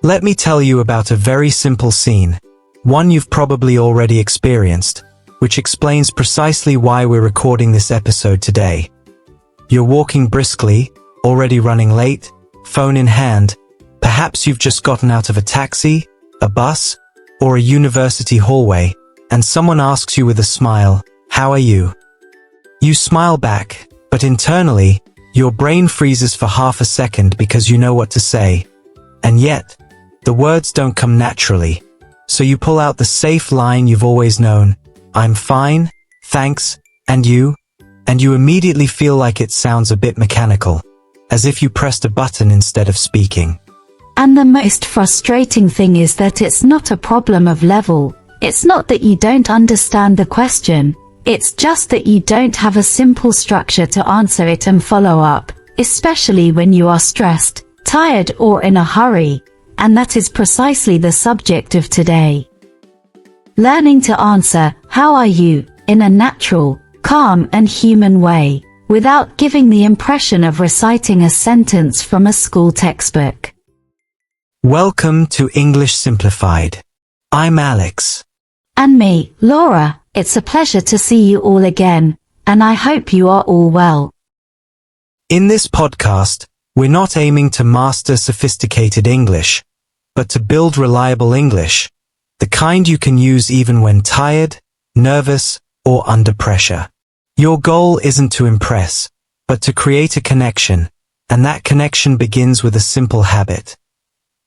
Let me tell you about a very simple scene, one you've probably already experienced, which explains precisely why we're recording this episode today. You're walking briskly, already running late, phone in hand. Perhaps you've just gotten out of a taxi, a bus, or a university hallway, and someone asks you with a smile, "How are you?" You smile back, but internally, your brain freezes for half a second because you know what to say. And yet, the words don't come naturally. So you pull out the safe line you've always known, "I'm fine, thanks, and you?" And you immediately feel like it sounds a bit mechanical, as if you pressed a button instead of speaking. And the most frustrating thing is that it's not a problem of level. It's not that you don't understand the question. It's just that you don't have a simple structure to answer it and follow up, especially when you are stressed, tired, or in a hurry. And that is precisely the subject of today. Learning to answer, "How are you?" in a natural, calm, and human way, without giving the impression of reciting a sentence from a school textbook. Welcome to English Simplified. I'm Alex. And me, Laura. It's a pleasure to see you all again, and I hope you are all well. In this podcast, we're not aiming to master sophisticated English, but to build reliable English, the kind you can use even when tired, nervous, or under pressure. Your goal isn't to impress, but to create a connection, and that connection begins with a simple habit.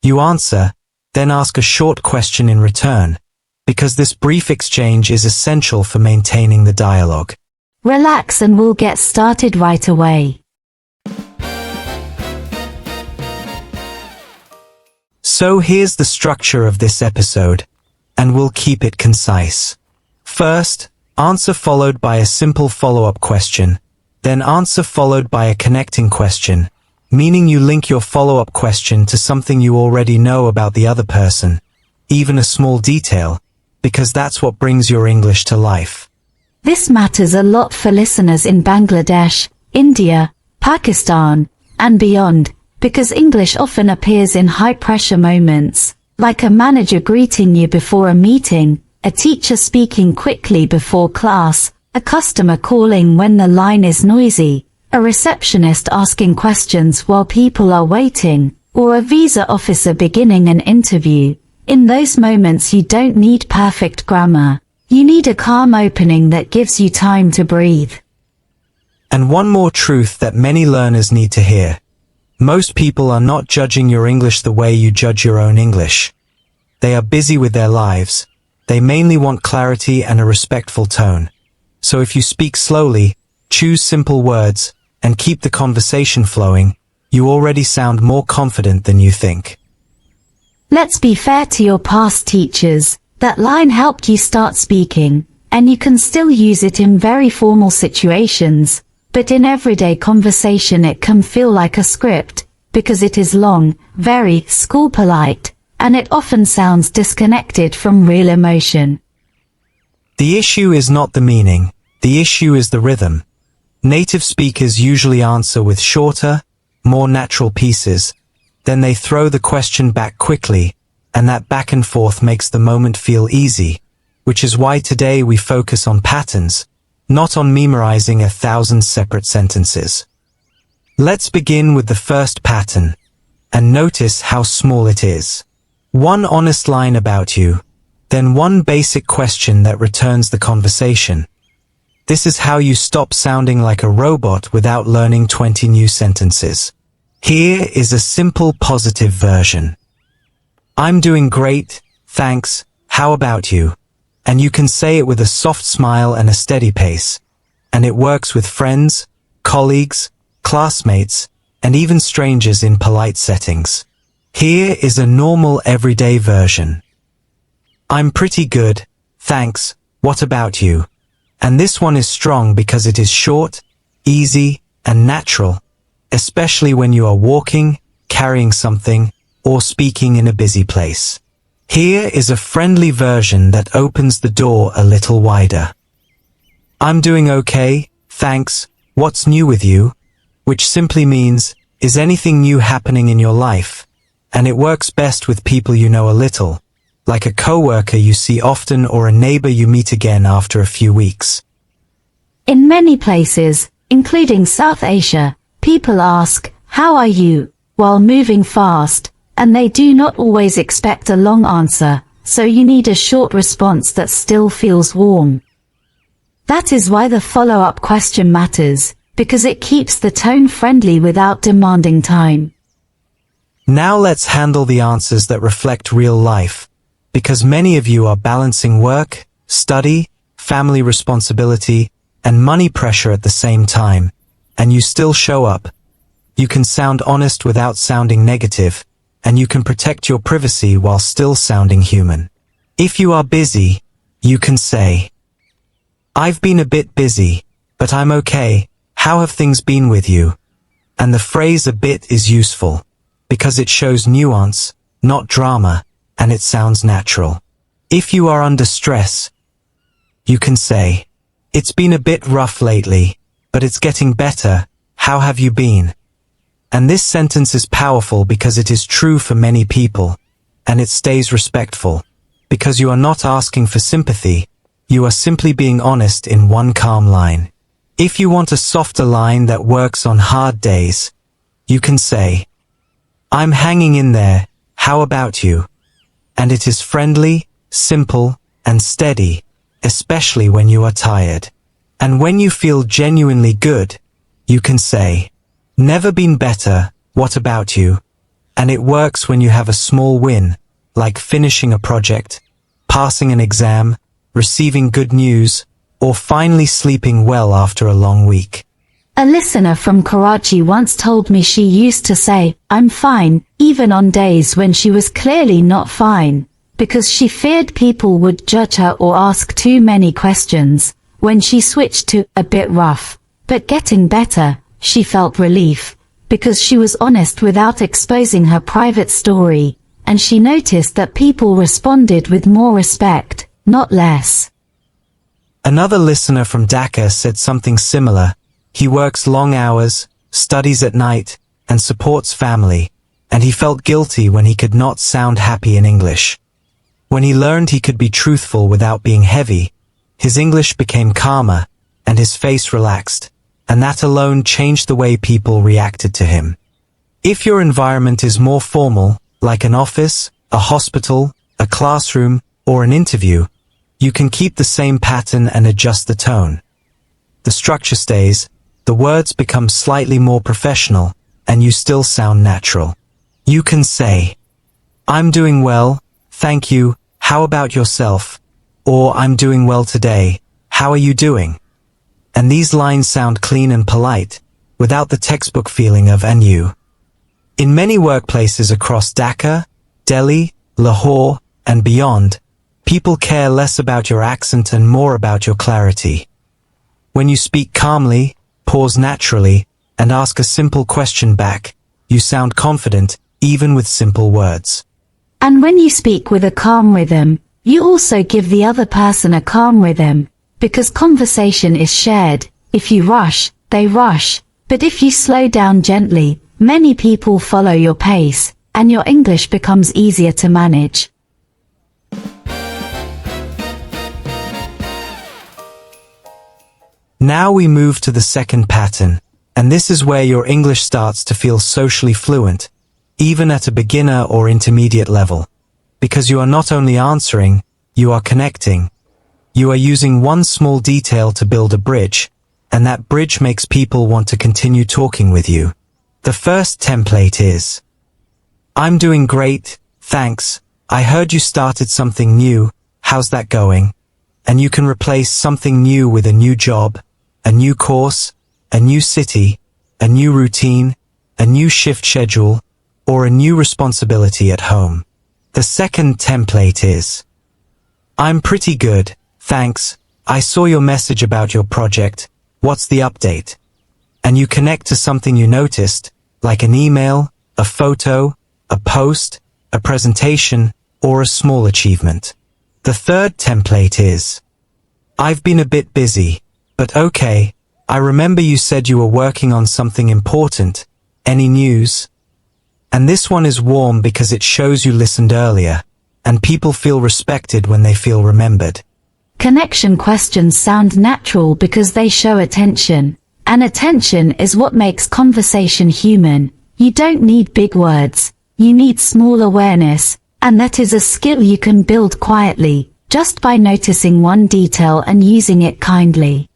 You answer, then ask a short question in return, because this brief exchange is essential for maintaining the dialogue. Relax and we'll get started right away. So here's the structure of this episode, and we'll keep it concise. First, answer followed by a simple follow-up question, then answer followed by a connecting question, meaning you link your follow-up question to something you already know about the other person, even a small detail, because that's what brings your English to life. This matters a lot for listeners in Bangladesh, India, Pakistan, and beyond, because English often appears in high-pressure moments, like a manager greeting you before a meeting, a teacher speaking quickly before class, a customer calling when the line is noisy, a receptionist asking questions while people are waiting, or a visa officer beginning an interview. In those moments you don't need perfect grammar. You need a calm opening that gives you time to breathe. And one more truth that many learners need to hear. Most people are not judging your English the way you judge your own English. They are busy with their lives. They mainly want clarity and a respectful tone. So if you speak slowly, choose simple words, and keep the conversation flowing, you already sound more confident than you think. Let's be fair to your past teachers. That line helped you start speaking, and you can still use it in very formal situations, but in everyday conversation it can feel like a script, because it is long, very school polite, and it often sounds disconnected from real emotion. The issue is not the meaning, the issue is the rhythm. Native speakers usually answer with shorter, more natural pieces, then they throw the question back quickly, and that back and forth makes the moment feel easy, which is why today we focus on patterns, not on memorizing 1,000 separate sentences. Let's begin with the first pattern, and notice how small it is. One honest line about you, then one basic question that returns the conversation. This is how you stop sounding like a robot without learning 20 new sentences. Here is a simple positive version. I'm doing great, thanks, how about you? And you can say it with a soft smile and a steady pace. And it works with friends, colleagues, classmates, and even strangers in polite settings. Here is a normal everyday version. I'm pretty good, thanks, what about you? And this one is strong because it is short, easy, and natural, especially when you are walking, carrying something, or speaking in a busy place. Here is a friendly version that opens the door a little wider. I'm doing okay, thanks, what's new with you? Which simply means, is anything new happening in your life? and it works best with people you know a little, like a coworker you see often or a neighbor you meet again after a few weeks. In many places, including South Asia, people ask, "How are you?" while moving fast, and they do not always expect a long answer, so you need a short response that still feels warm. That is why the follow-up question matters, because it keeps the tone friendly without demanding time. Now let's handle the answers that reflect real life, because many of you are balancing work, study, family responsibility, and money pressure at the same time, and you still show up. You can sound honest without sounding negative, and you can protect your privacy while still sounding human. If you are busy, you can say, "I've been a bit busy, but I'm okay. How have things been with you?" And the phrase "a bit" is useful, because it shows nuance, not drama, and it sounds natural. If you are under stress, you can say, "It's been a bit rough lately, but it's getting better. How have you been?" And this sentence is powerful because it is true for many people, and it stays respectful, because you are not asking for sympathy, you are simply being honest in one calm line. If you want a softer line that works on hard days, you can say, "I'm hanging in there, how about you?" And it is friendly, simple, and steady, especially when you are tired. And when you feel genuinely good, you can say, "Never been better, what about you?" And it works when you have a small win, like finishing a project, passing an exam, receiving good news, or finally sleeping well after a long week. A listener from Karachi once told me she used to say, "I'm fine," even on days when she was clearly not fine, because she feared people would judge her or ask too many questions. When she switched to "a bit rough, but getting better," she felt relief, because she was honest without exposing her private story, and she noticed that people responded with more respect, not less. Another listener from Dhaka said something similar. He works long hours, studies at night, and supports family, and he felt guilty when he could not sound happy in English. When he learned he could be truthful without being heavy, his English became calmer, and his face relaxed, and that alone changed the way people reacted to him. If your environment is more formal, like an office, a hospital, a classroom, or an interview, you can keep the same pattern and adjust the tone. The structure stays, the words become slightly more professional, and you still sound natural. You can say, "I'm doing well, thank you, how about yourself?" Or "I'm doing well today, how are you doing?" And these lines sound clean and polite, without the textbook feeling of "and you." In many workplaces across Dhaka, Delhi, Lahore, and beyond, people care less about your accent and more about your clarity. When you speak calmly, pause naturally, and ask a simple question back, you sound confident, even with simple words. And when you speak with a calm rhythm, you also give the other person a calm rhythm, because conversation is shared. If you rush, they rush, but if you slow down gently, many people follow your pace, and your English becomes easier to manage. Now we move to the second pattern, and this is where your English starts to feel socially fluent, even at a beginner or intermediate level. Because you are not only answering, you are connecting. You are using one small detail to build a bridge, and that bridge makes people want to continue talking with you. The first template is, "I'm doing great, thanks. I heard you started something new, how's that going?" And you can replace something new with a new job, a new course, a new city, a new routine, a new shift schedule, or a new responsibility at home. The second template is, "I'm pretty good, thanks. I saw your message about your project. What's the update?" And you connect to something you noticed, like an email, a photo, a post, a presentation, or a small achievement. The third template is, "I've been a bit busy, but okay. I remember you said you were working on something important. Any news?" And this one is warm because it shows you listened earlier, and people feel respected when they feel remembered. Connection questions sound natural because they show attention, and attention is what makes conversation human. You don't need big words, you need small awareness, and that is a skill you can build quietly, just by noticing one detail and using it kindly.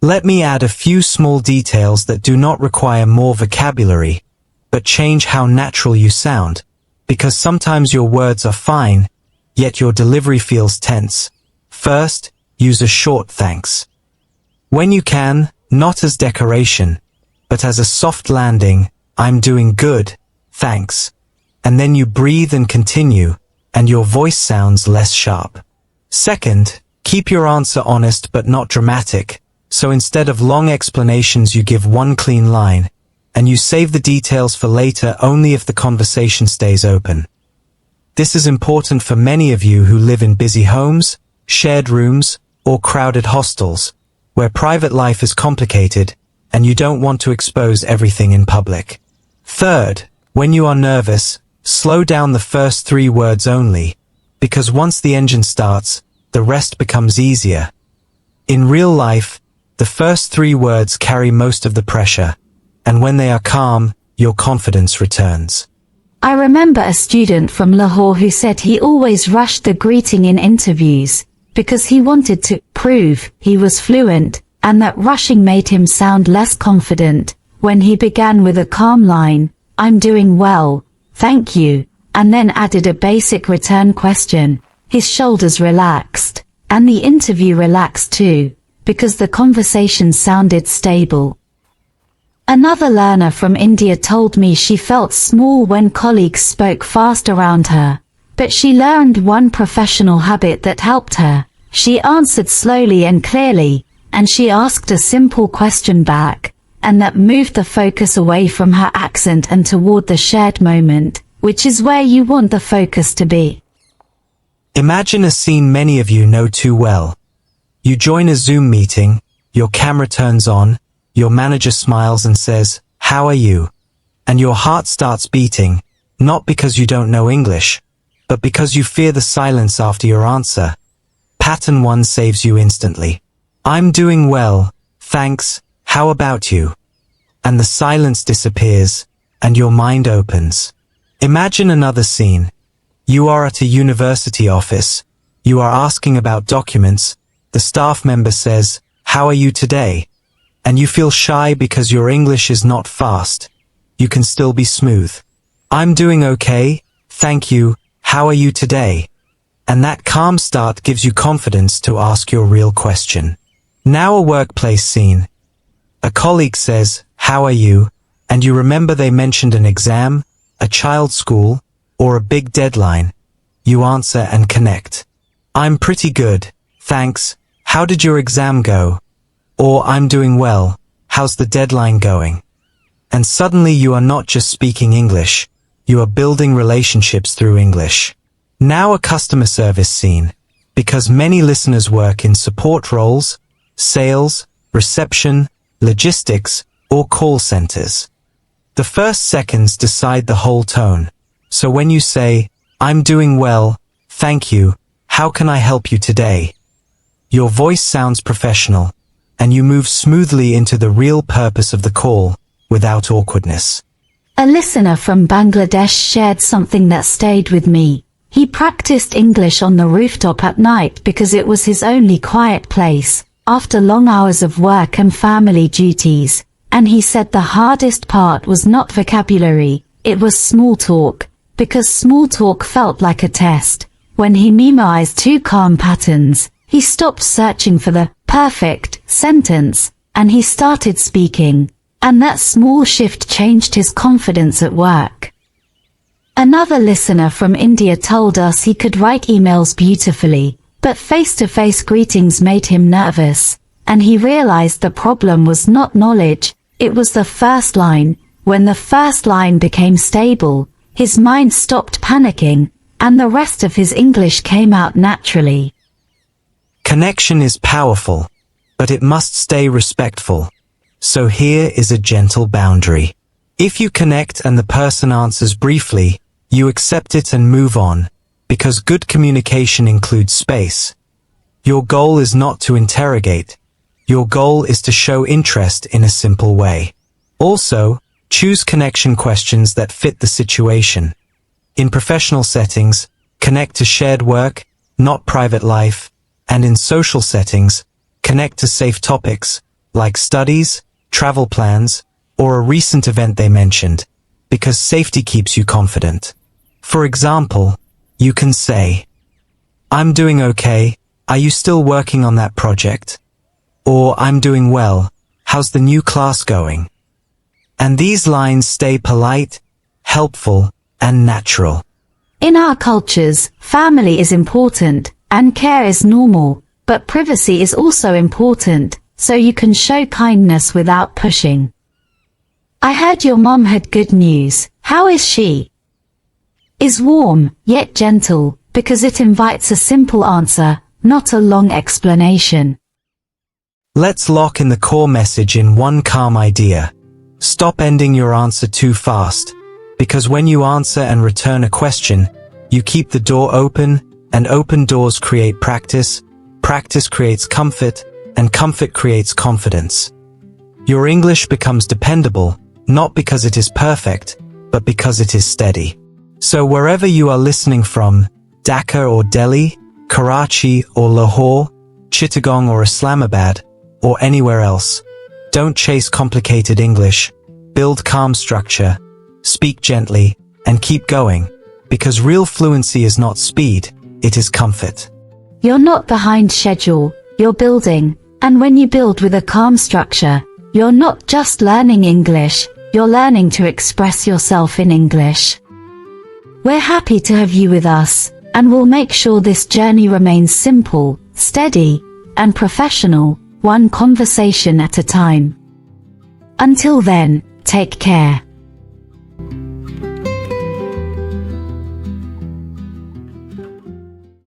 Let me add a few small details that do not require more vocabulary, but change how natural you sound, because sometimes your words are fine, yet your delivery feels tense. First, use a short thanks. When you can, not as decoration, but as a soft landing, I'm doing good, thanks. And then you breathe and continue, and your voice sounds less sharp. Second, keep your answer honest but not dramatic, so instead of long explanations you give one clean line, and you save the details for later only if the conversation stays open. This is important for many of you who live in busy homes, shared rooms, or crowded hostels, where private life is complicated, and you don't want to expose everything in public. Third, when you are nervous, slow down the first 3 words only, because once the engine starts, the rest becomes easier. In real life, the first 3 words carry most of the pressure, and when they are calm, your confidence returns. I remember a student from Lahore who said he always rushed the greeting in interviews, because he wanted to prove he was fluent, and that rushing made him sound less confident. When he began with a calm line, I'm doing well, thank you, and then added a basic return question, his shoulders relaxed, and the interview relaxed too, because the conversation sounded stable. Another learner from India told me she felt small when colleagues spoke fast around her, but she learned one professional habit that helped her. She answered slowly and clearly, and she asked a simple question back, and that moved the focus away from her accent and toward the shared moment, which is where you want the focus to be. Imagine a scene many of you know too well. You join a Zoom meeting, your camera turns on, your manager smiles and says, "How are you?" And your heart starts beating, not because you don't know English, but because you fear the silence after your answer. Pattern 1 saves you instantly. I'm doing well, thanks, how about you? And the silence disappears, and your mind opens. Imagine another scene. You are at a university office. You are asking about documents. The staff member says, "How are you today?" And you feel shy because your English is not fast. You can still be smooth. I'm doing okay, thank you, how are you today? And that calm start gives you confidence to ask your real question. Now a workplace scene. A colleague says, "How are you?" And you remember they mentioned an exam, a child's school, or a big deadline. You answer and connect. "I'm pretty good, thanks, how did your exam go?" Or "I'm doing well, how's the deadline going?" And suddenly you are not just speaking English, you are building relationships through English. Now a customer service scene, because many listeners work in support roles, sales, reception, logistics, or call centers. The first seconds decide the whole tone. So when you say, "I'm doing well, thank you, how can I help you today?" Your voice sounds professional, and you move smoothly into the real purpose of the call, without awkwardness. A listener from Bangladesh shared something that stayed with me. He practiced English on the rooftop at night because it was his only quiet place, after long hours of work and family duties, and he said the hardest part was not vocabulary, it was small talk, because small talk felt like a test. When he memorized 2 calm patterns, he stopped searching for the perfect sentence, and he started speaking, and that small shift changed his confidence at work. Another listener from India told us he could write emails beautifully, but face-to-face greetings made him nervous, and he realized the problem was not knowledge, it was the first line. When the first line became stable, his mind stopped panicking, and the rest of his English came out naturally. Connection is powerful, but it must stay respectful. So here is a gentle boundary. If you connect and the person answers briefly, you accept it and move on, because good communication includes space. Your goal is not to interrogate. Your goal is to show interest in a simple way. Also, choose connection questions that fit the situation. In professional settings, connect to shared work, not private life, and in social settings, connect to safe topics, like studies, travel plans, or a recent event they mentioned, because safety keeps you confident. For example, you can say, "I'm doing okay, are you still working on that project?" Or, "I'm doing well, how's the new class going?" And these lines stay polite, helpful, and natural. In our cultures, family is important, and care is normal, but privacy is also important, so you can show kindness without pushing. "I heard your mom had good news, how is she?" Is warm, yet gentle, because it invites a simple answer, not a long explanation. Let's lock in the core message in one calm idea. Stop ending your answer too fast, because when you answer and return a question, you keep the door open, and open doors create practice, practice creates comfort, and comfort creates confidence. Your English becomes dependable, not because it is perfect, but because it is steady. So wherever you are listening from, Dhaka or Delhi, Karachi or Lahore, Chittagong or Islamabad, or anywhere else, don't chase complicated English, build calm structure, speak gently, and keep going, because real fluency is not speed, it is comfort. You're not behind schedule, you're building, and when you build with a calm structure, you're not just learning English, you're learning to express yourself in English. We're happy to have you with us, and we'll make sure this journey remains simple, steady, and professional, one conversation at a time. Until then, take care.